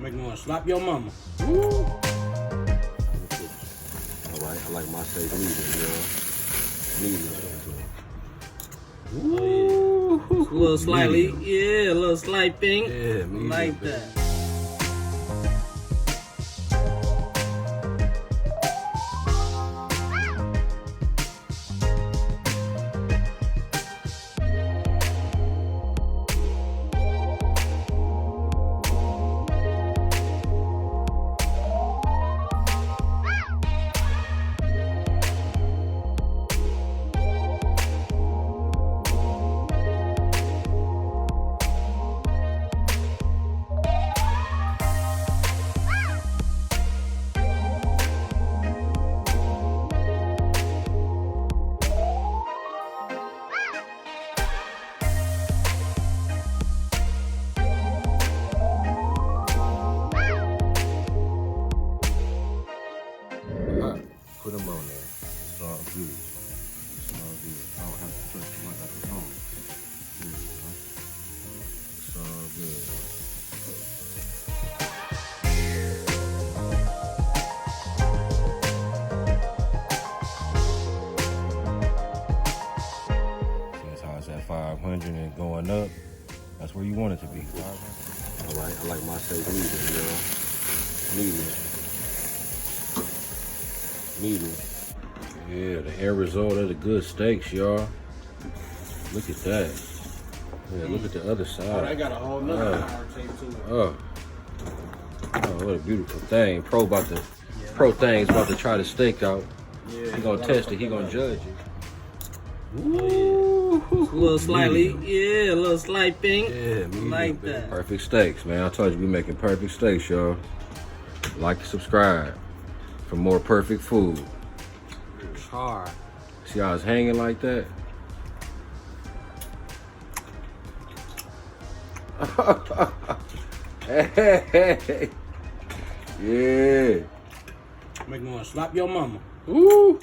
Make me want to slap your mama. Woo. Alright, I like my steak medium, Oh, yeah. Just a little slightly, Medium. yeah, a little slight pink. Yeah, medium, like baby. that. Put them on there. It's all good. It's all good. I don't have to touch them. I got the phone. It's all good. That's how it's at 500 and going up. That's where you want it to be. All right, I like my steak medium. Yeah, the end result of the good steaks, y'all. Look at that. Yeah, look at the other side. Oh, they got a whole nother power tape to it. Oh, what a beautiful thing. Pro thing's about to try the steak out. Yeah, He gonna test it. He gonna judge it. Oh, yeah. Just a little slightly, Medium. yeah, a little slight pink. Yeah, medium, like baby. that. Perfect steaks, man. I told you we making perfect steaks, y'all. Like and subscribe for more perfect food. It's hard. See how it's hanging like that? Hey, yeah. Make me want to slap your mama. Woo.